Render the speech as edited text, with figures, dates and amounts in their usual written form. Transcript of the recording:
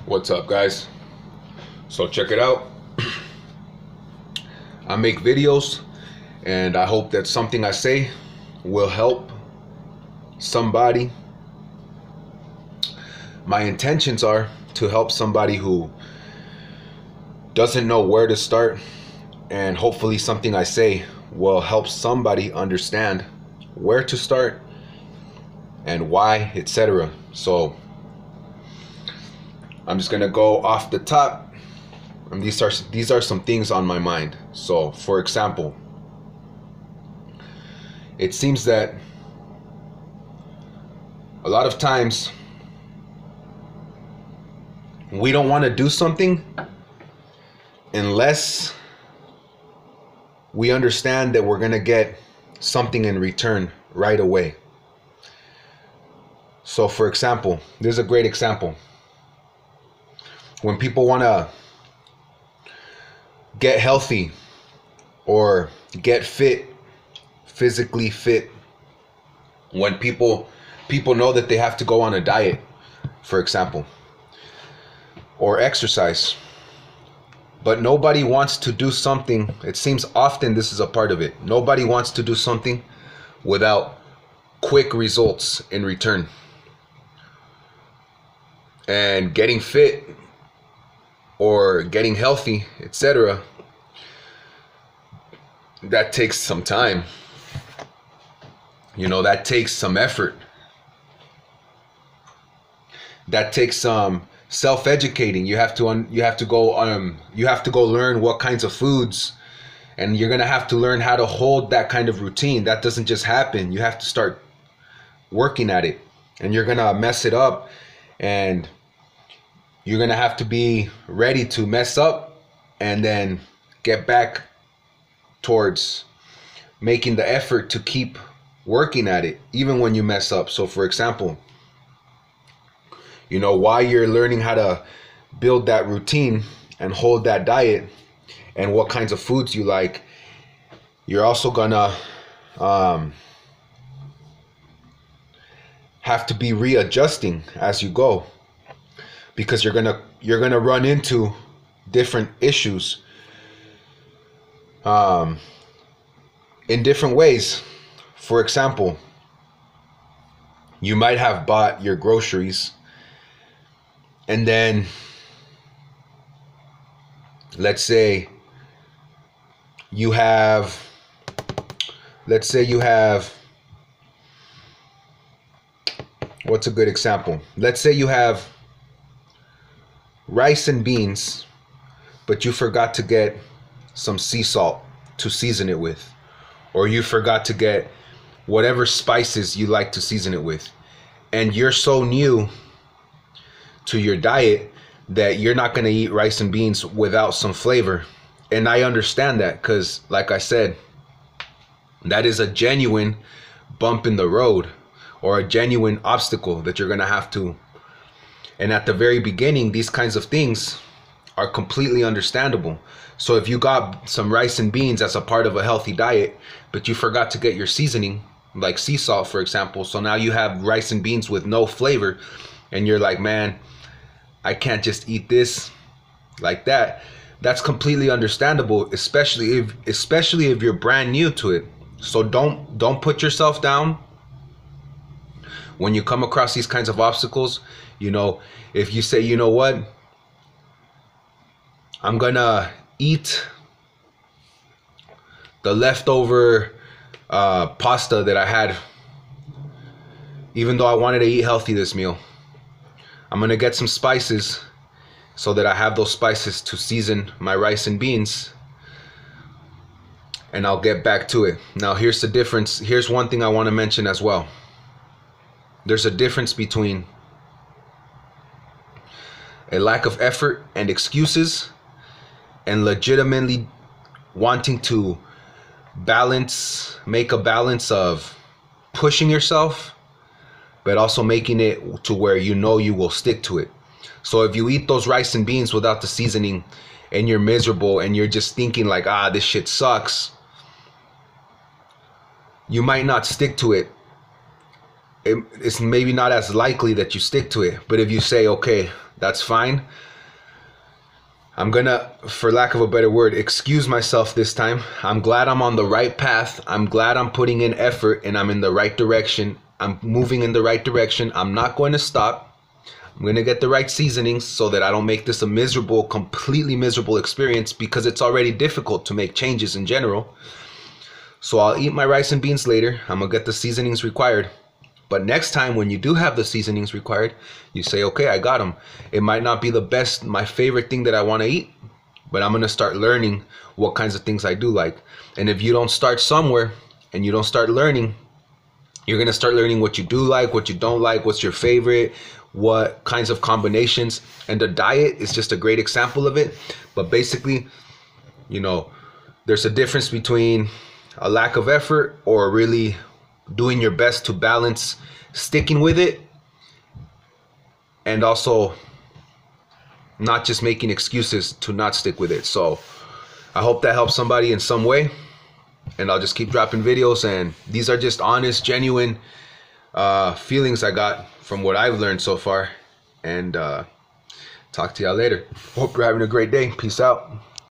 What's up, guys? So check it out. I make videos and I hope that something I say will help somebody. My intentions are to help somebody who doesn't know where to start, and hopefully something I say will help somebody understand where to start and why, etc. So I'm just gonna go off the top, and these are some things on my mind. So, for example, it seems that a lot of times we don't want to do something unless we understand that we're gonna get something in return right away. So, for example, there's a great example. When people want to get healthy or get fit, physically fit, when people know that they have to go on a diet, for example, or exercise, but nobody wants to do something. It seems often this is a part of it. Nobody wants to do something without quick results in return. And getting fit or getting healthy, etc., that takes some time. That takes some effort. That takes some self-educating. You have to go learn what kinds of foods, and you're gonna have to learn how to hold that kind of routine. That doesn't just happen. You have to start working at it, and you're gonna mess it up, and you're gonna have to be ready to mess up and then get back towards making the effort to keep working at it even when you mess up. So, for example, while you're learning how to build that routine and hold that diet and what kinds of foods you like, you're also gonna have to be readjusting as you go, because you're gonna run into different issues in different ways. For example, you might have bought your groceries, and then let's say you have what's a good example? Let's say you have rice and beans, but you forgot to get some sea salt to season it with, or you forgot to get whatever spices you like to season it with, and you're so new to your diet that you're not going to eat rice and beans without some flavor. And I understand that, because like I said, that is a genuine bump in the road or a genuine obstacle that you're going to have to. And at the very beginning, these kinds of things are completely understandable. So if you got some rice and beans as a part of a healthy diet, but you forgot to get your seasoning, like sea salt, for example, so now you have rice and beans with no flavor, and you're like, man, I can't just eat this like that. That's completely understandable, especially if you're brand new to it. So don't put yourself down when you come across these kinds of obstacles. If you say, you know what, I'm gonna eat the leftover pasta that I had, even though I wanted to eat healthy this meal, I'm gonna get some spices so that I have those spices to season my rice and beans, and I'll get back to it. Now, here's the difference. Here's one thing I want to mention as well. There's a difference between a lack of effort and excuses, and legitimately wanting to make a balance of pushing yourself, but also making it to where you will stick to it. So if you eat those rice and beans without the seasoning and you're miserable and you're just thinking like, this shit sucks, you might not stick to it. It's maybe not as likely that you stick to it. But if you say, okay, That's fine. I'm gonna, for lack of a better word, excuse myself this time. I'm glad I'm on the right path. I'm glad I'm putting in effort and I'm in the right direction. I'm moving in the right direction. I'm not going to stop. I'm going to get the right seasonings so that I don't make this a miserable, completely miserable experience, because it's already difficult to make changes in general. So I'll eat my rice and beans later. I'm going to get the seasonings required. But next time when you do have the seasonings required, you say, okay, I got them. It might not be the best, my favorite thing that I want to eat, but I'm going to start learning what kinds of things I do like. And if you don't start somewhere and you don't start learning, you're going to start learning what you do like, what you don't like, what's your favorite, what kinds of combinations. And the diet is just a great example of it. But basically, you know, there's a difference between a lack of effort or really doing your best to balance sticking with it, and also not just making excuses to not stick with it. So I hope that helps somebody in some way, and I'll just keep dropping videos. And these are just honest, genuine feelings I got from what I've learned so far. And talk to y'all later. Hope you're having a great day. Peace out.